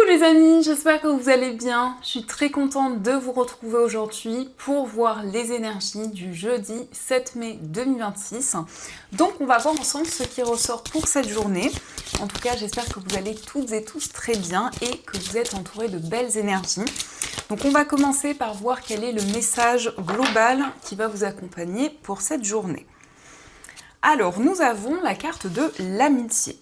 les amis, j'espère que vous allez bien. Je suis très contente de vous retrouver aujourd'hui pour voir les énergies du jeudi 7 mai 2026. Donc on va voir ensemble ce qui ressort pour cette journée. En tout cas, j'espère que vous allez toutes et tous très bien et que vous êtes entourés de belles énergies. Donc on va commencer par voir quel est le message global qui va vous accompagner pour cette journée. Alors nous avons la carte de l'amitié.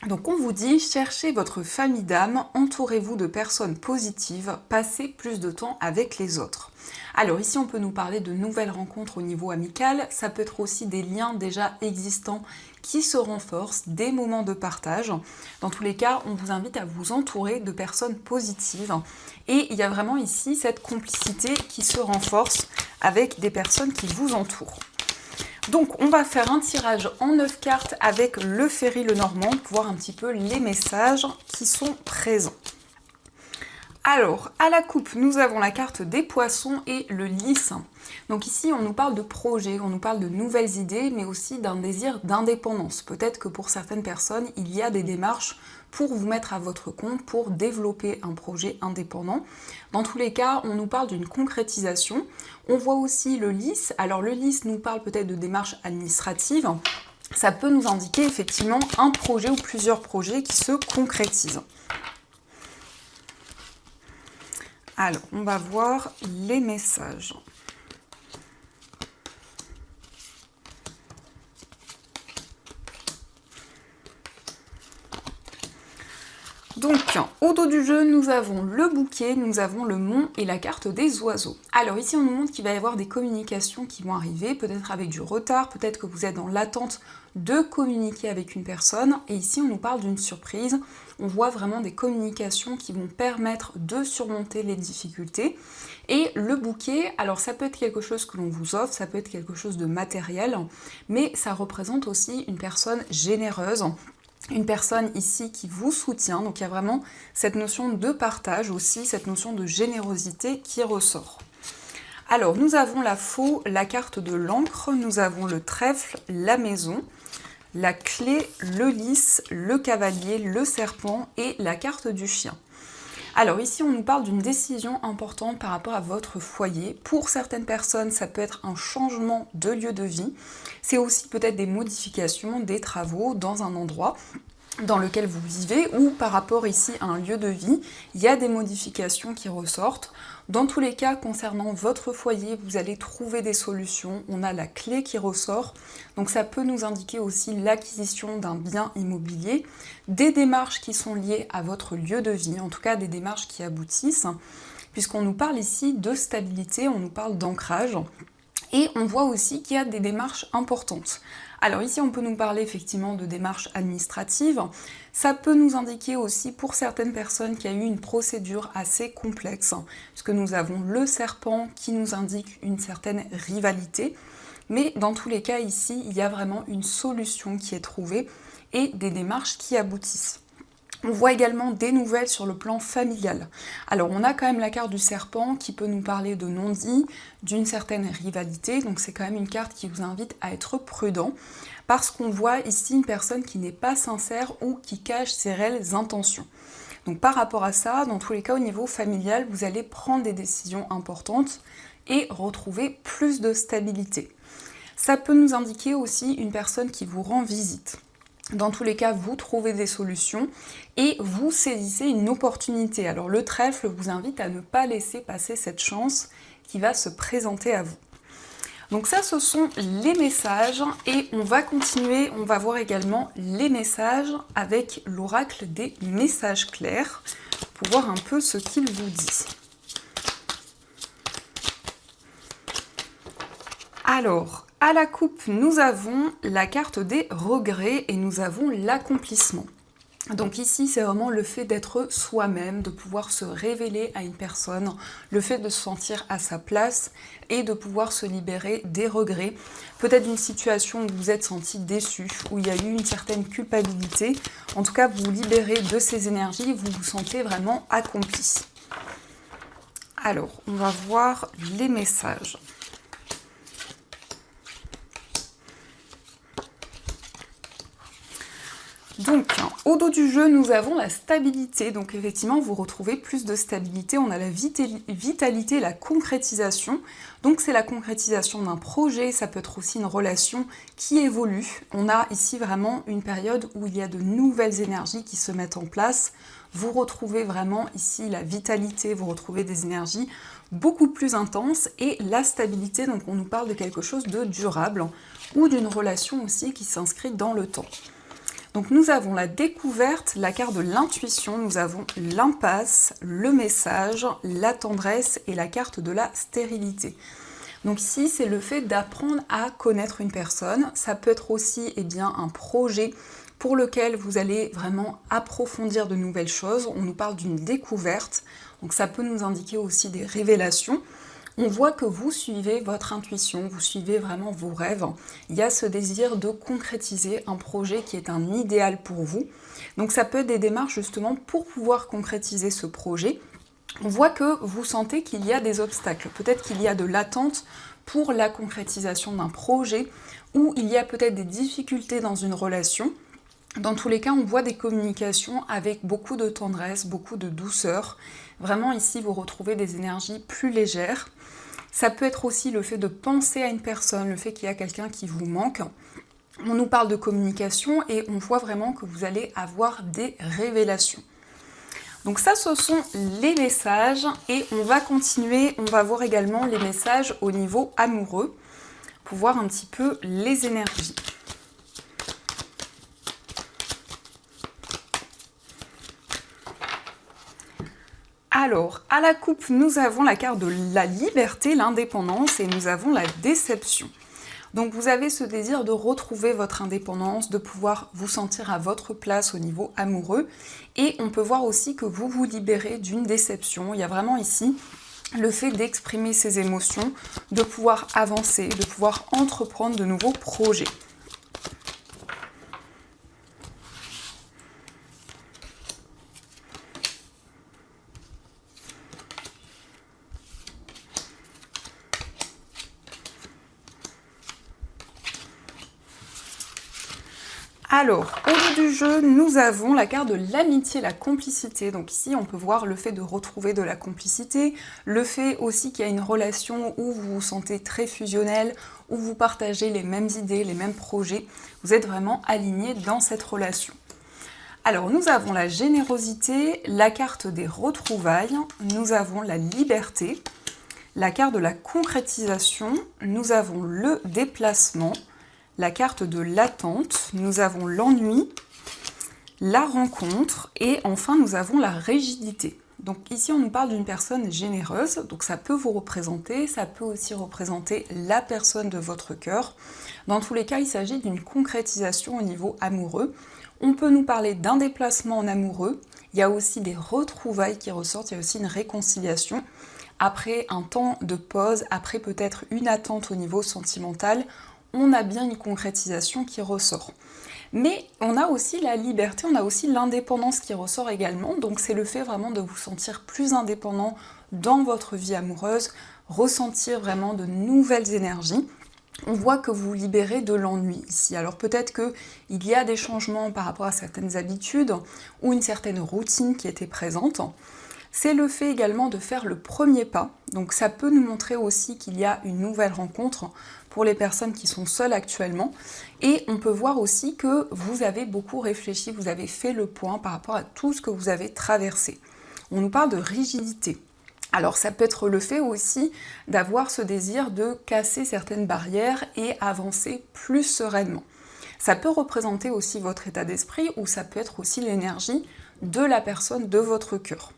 Donc on vous dit, cherchez votre famille d'âme, entourez-vous de personnes positives, passez plus de temps avec les autres. Alors ici on peut nous parler de nouvelles rencontres au niveau amical, ça peut être aussi des liens déjà existants qui se renforcent, des moments de partage. Dans tous les cas, on vous invite à vous entourer de personnes positives. Et il y a vraiment ici cette complicité qui se renforce avec des personnes qui vous entourent. Donc on va faire un tirage en 9 cartes avec le Ferry Lenormand pour voir un petit peu les messages qui sont présents. Alors, à la coupe, nous avons la carte des poissons et le lys. Donc ici, on nous parle de projets, on nous parle de nouvelles idées, mais aussi d'un désir d'indépendance. Peut-être que pour certaines personnes, il y a des démarches pour vous mettre à votre compte, pour développer un projet indépendant. Dans tous les cas, on nous parle d'une concrétisation. On voit aussi le lys. Alors le lys nous parle peut-être de démarches administratives. Ça peut nous indiquer effectivement un projet ou plusieurs projets qui se concrétisent. Alors, on va voir les messages. Donc, au dos du jeu, nous avons le bouquet, nous avons le mont et la carte des oiseaux. Alors ici, on nous montre qu'il va y avoir des communications qui vont arriver, peut-être avec du retard, peut-être que vous êtes dans l'attente de communiquer avec une personne. Et ici, on nous parle d'une surprise. On voit vraiment des communications qui vont permettre de surmonter les difficultés. Et le bouquet, alors ça peut être quelque chose que l'on vous offre, ça peut être quelque chose de matériel, mais ça représente aussi une personne généreuse. Une personne ici qui vous soutient, donc il y a vraiment cette notion de partage aussi, cette notion de générosité qui ressort. Alors nous avons la faux, la carte de l'encre, nous avons le trèfle, la maison, la clé, le lys, le cavalier, le serpent et la carte du chien. Alors ici, on nous parle d'une décision importante par rapport à votre foyer. Pour certaines personnes, ça peut être un changement de lieu de vie. C'est aussi peut-être des modifications, des travaux dans un endroit dans lequel vous vivez ou par rapport ici à un lieu de vie. Il y a des modifications qui ressortent. Dans tous les cas, concernant votre foyer, vous allez trouver des solutions. On a la clé qui ressort. Donc ça peut nous indiquer aussi l'acquisition d'un bien immobilier, des démarches qui sont liées à votre lieu de vie, en tout cas des démarches qui aboutissent, puisqu'on nous parle ici de stabilité, on nous parle d'ancrage. Et on voit aussi qu'il y a des démarches importantes. Alors ici, on peut nous parler effectivement de démarches administratives. Ça peut nous indiquer aussi pour certaines personnes qu'il y a eu une procédure assez complexe, puisque nous avons le serpent qui nous indique une certaine rivalité. Mais dans tous les cas ici, il y a vraiment une solution qui est trouvée et des démarches qui aboutissent. On voit également des nouvelles sur le plan familial. Alors on a quand même la carte du serpent qui peut nous parler de non-dit, d'une certaine rivalité, donc c'est quand même une carte qui vous invite à être prudent, parce qu'on voit ici une personne qui n'est pas sincère ou qui cache ses réelles intentions. Donc par rapport à ça, dans tous les cas au niveau familial, vous allez prendre des décisions importantes et retrouver plus de stabilité. Ça peut nous indiquer aussi une personne qui vous rend visite. Dans tous les cas, vous trouvez des solutions et vous saisissez une opportunité. Alors le trèfle vous invite à ne pas laisser passer cette chance qui va se présenter à vous. Donc ça, ce sont les messages et on va continuer, on va voir également les messages avec l'oracle des messages clairs pour voir un peu ce qu'il vous dit. Alors, à la coupe, nous avons la carte des regrets et nous avons l'accomplissement. Donc ici, c'est vraiment le fait d'être soi-même, de pouvoir se révéler à une personne, le fait de se sentir à sa place et de pouvoir se libérer des regrets. Peut-être d'une situation où vous vous êtes senti déçu, où il y a eu une certaine culpabilité. En tout cas, vous vous libérez de ces énergies, vous vous sentez vraiment accompli. Alors, on va voir les messages. Donc, au dos du jeu, nous avons la stabilité. Donc, effectivement, vous retrouvez plus de stabilité. On a la vitalité, la concrétisation. Donc, c'est la concrétisation d'un projet. Ça peut être aussi une relation qui évolue. On a ici vraiment une période où il y a de nouvelles énergies qui se mettent en place. Vous retrouvez vraiment ici la vitalité, vous retrouvez des énergies beaucoup plus intenses et la stabilité. Donc, on nous parle de quelque chose de durable ou d'une relation aussi qui s'inscrit dans le temps. Donc nous avons la découverte, la carte de l'intuition, nous avons l'impasse, le message, la tendresse et la carte de la stérilité. Donc ici, c'est le fait d'apprendre à connaître une personne. Ça peut être aussi un projet pour lequel vous allez vraiment approfondir de nouvelles choses. On nous parle d'une découverte, donc ça peut nous indiquer aussi des révélations. On voit que vous suivez votre intuition, vous suivez vraiment vos rêves. Il y a ce désir de concrétiser un projet qui est un idéal pour vous. Donc ça peut être des démarches justement pour pouvoir concrétiser ce projet. On voit que vous sentez qu'il y a des obstacles. Peut-être qu'il y a de l'attente pour la concrétisation d'un projet ou il y a peut-être des difficultés dans une relation. Dans tous les cas, on voit des communications avec beaucoup de tendresse, beaucoup de douceur. Vraiment ici, vous retrouvez des énergies plus légères. Ça peut être aussi le fait de penser à une personne, le fait qu'il y a quelqu'un qui vous manque. On nous parle de communication et on voit vraiment que vous allez avoir des révélations. Donc ça, ce sont les messages et on va continuer, on va voir également les messages au niveau amoureux pour voir un petit peu les énergies. Alors, à la coupe, nous avons la carte de la liberté, l'indépendance, et nous avons la déception. Donc vous avez ce désir de retrouver votre indépendance, de pouvoir vous sentir à votre place au niveau amoureux, et on peut voir aussi que vous vous libérez d'une déception. Il y a vraiment ici le fait d'exprimer ses émotions, de pouvoir avancer, de pouvoir entreprendre de nouveaux projets. Alors, au bout du jeu, nous avons la carte de l'amitié, la complicité. Donc ici, on peut voir le fait de retrouver de la complicité, le fait aussi qu'il y a une relation où vous vous sentez très fusionnel, où vous partagez les mêmes idées, les mêmes projets. Vous êtes vraiment aligné dans cette relation. Alors, nous avons la générosité, la carte des retrouvailles, nous avons la liberté, la carte de la concrétisation, nous avons le déplacement, la carte de l'attente, nous avons l'ennui, la rencontre et enfin nous avons la rigidité. Donc ici on nous parle d'une personne généreuse, donc ça peut vous représenter, ça peut aussi représenter la personne de votre cœur. Dans tous les cas, il s'agit d'une concrétisation au niveau amoureux. On peut nous parler d'un déplacement en amoureux, il y a aussi des retrouvailles qui ressortent, il y a aussi une réconciliation. Après un temps de pause, après peut-être une attente au niveau sentimental, on a bien une concrétisation qui ressort. Mais on a aussi la liberté, on a aussi l'indépendance qui ressort également, donc c'est le fait vraiment de vous sentir plus indépendant dans votre vie amoureuse, ressentir vraiment de nouvelles énergies. On voit que vous vous libérez de l'ennui ici. Alors peut-être qu'il y a des changements par rapport à certaines habitudes ou une certaine routine qui était présente. C'est le fait également de faire le premier pas, donc ça peut nous montrer aussi qu'il y a une nouvelle rencontre pour les personnes qui sont seules actuellement, et on peut voir aussi que vous avez beaucoup réfléchi, vous avez fait le point par rapport à tout ce que vous avez traversé. On nous parle de rigidité. Alors ça peut être le fait aussi d'avoir ce désir de casser certaines barrières et avancer plus sereinement. Ça peut représenter aussi votre état d'esprit ou ça peut être aussi l'énergie de la personne de votre cœur.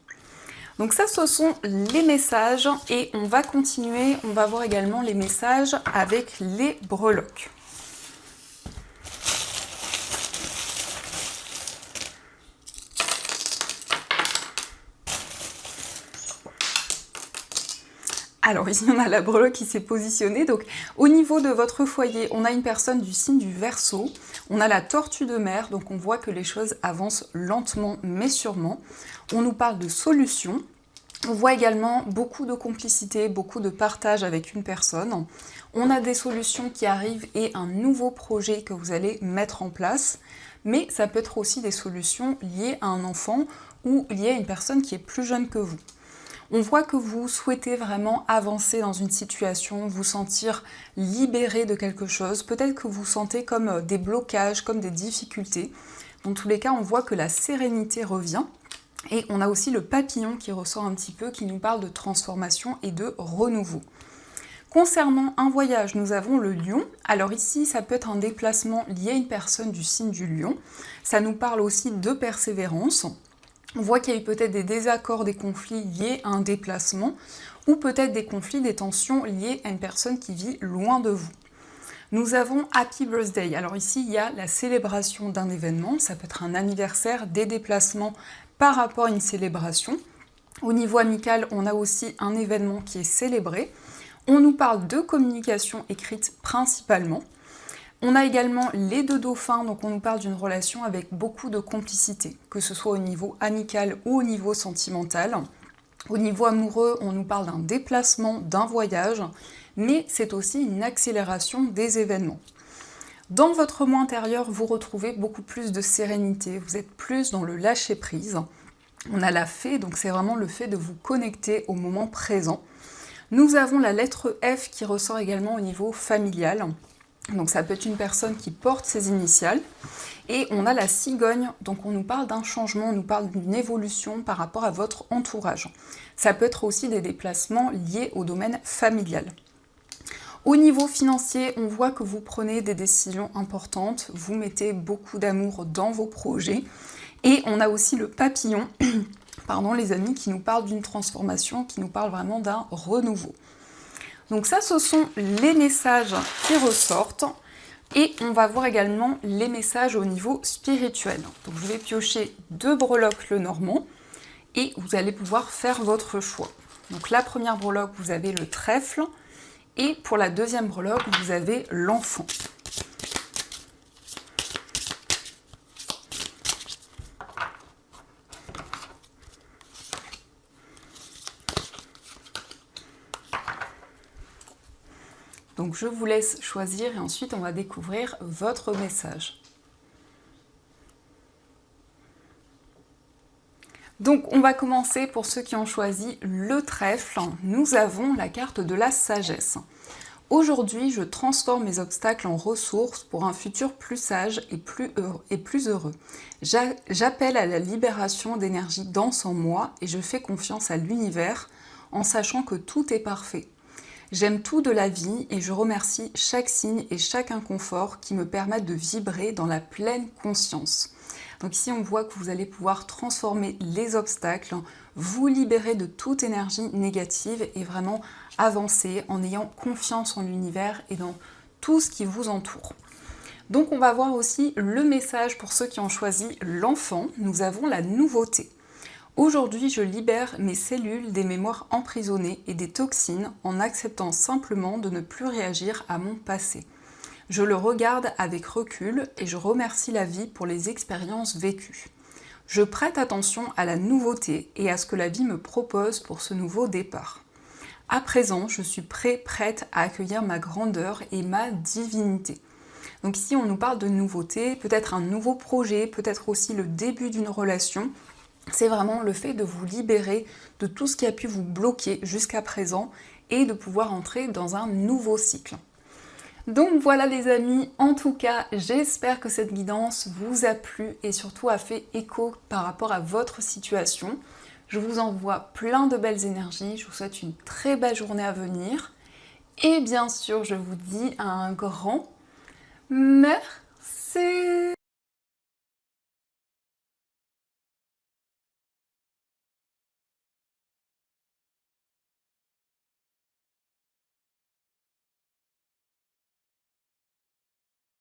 Donc ça, ce sont les messages et on va continuer, on va voir également les messages avec les breloques. Alors ici on a la breloque qui s'est positionnée, donc au niveau de votre foyer, on a une personne du signe du Verseau, on a la tortue de mer, donc on voit que les choses avancent lentement mais sûrement. On nous parle de solutions, on voit également beaucoup de complicité, beaucoup de partage avec une personne. On a des solutions qui arrivent et un nouveau projet que vous allez mettre en place. mais ça peut être aussi des solutions liées à un enfant ou liées à une personne qui est plus jeune que vous. On voit que vous souhaitez vraiment avancer dans une situation, vous sentir libéré de quelque chose. Peut-être que vous sentez comme des blocages, comme des difficultés. Dans tous les cas, on voit que la sérénité revient. Et on a aussi le papillon qui ressort un petit peu, qui nous parle de transformation et de renouveau. Concernant un voyage, nous avons le lion. Alors ici, ça peut être un déplacement lié à une personne du signe du lion. Ça nous parle aussi de persévérance. On voit qu'il y a eu peut-être des désaccords, des conflits liés à un déplacement, ou peut-être des conflits, des tensions liées à une personne qui vit loin de vous. Nous avons Happy Birthday. Alors ici, il y a la célébration d'un événement. Ça peut être un anniversaire, des déplacements par rapport à une célébration. Au niveau amical, on a aussi un événement qui est célébré. On nous parle de communication écrite principalement. On a également les deux dauphins, donc on nous parle d'une relation avec beaucoup de complicité, que ce soit au niveau amical ou au niveau sentimental. Au niveau amoureux, on nous parle d'un déplacement, d'un voyage, mais c'est aussi une accélération des événements. Dans votre moi intérieur, vous retrouvez beaucoup plus de sérénité, vous êtes plus dans le lâcher-prise. On a la fée, donc c'est vraiment le fait de vous connecter au moment présent. Nous avons la lettre F qui ressort également au niveau familial. Donc ça peut être une personne qui porte ses initiales. Et on a la cigogne, donc on nous parle d'un changement, on nous parle d'une évolution par rapport à votre entourage. Ça peut être aussi des déplacements liés au domaine familial. Au niveau financier, on voit que vous prenez des décisions importantes, vous mettez beaucoup d'amour dans vos projets. Et on a aussi le papillon, pardon les amis, qui nous parle d'une transformation, qui nous parle vraiment d'un renouveau. Donc ça, ce sont les messages qui ressortent. Et on va voir également les messages au niveau spirituel. Donc je vais piocher 2 breloques le normand et vous allez pouvoir faire votre choix. Donc la première breloque, vous avez le trèfle et pour la deuxième breloque, vous avez l'enfant. Donc je vous laisse choisir et ensuite on va découvrir votre message. Donc on va commencer pour ceux qui ont choisi le trèfle. Nous avons la carte de la sagesse. Aujourd'hui, je transforme mes obstacles en ressources pour un futur plus sage et plus heureux. J'appelle à la libération d'énergie dense en moi et je fais confiance à l'univers en sachant que tout est parfait. J'aime tout de la vie et je remercie chaque signe et chaque inconfort qui me permettent de vibrer dans la pleine conscience. Donc ici, on voit que vous allez pouvoir transformer les obstacles, vous libérer de toute énergie négative et vraiment avancer en ayant confiance en l'univers et dans tout ce qui vous entoure. Donc on va voir aussi le message pour ceux qui ont choisi l'enfant. Nous avons la nouveauté. Aujourd'hui, je libère mes cellules des mémoires emprisonnées et des toxines en acceptant simplement de ne plus réagir à mon passé. Je le regarde avec recul et je remercie la vie pour les expériences vécues. Je prête attention à la nouveauté et à ce que la vie me propose pour ce nouveau départ. À présent, je suis prête à accueillir ma grandeur et ma divinité. Donc ici, on nous parle de nouveauté, peut-être un nouveau projet, peut-être aussi le début d'une relation. C'est vraiment le fait de vous libérer de tout ce qui a pu vous bloquer jusqu'à présent et de pouvoir entrer dans un nouveau cycle. Donc voilà les amis, en tout cas, j'espère que cette guidance vous a plu et surtout a fait écho par rapport à votre situation. Je vous envoie plein de belles énergies, je vous souhaite une très belle journée à venir. Et bien sûr, je vous dis un grand merci.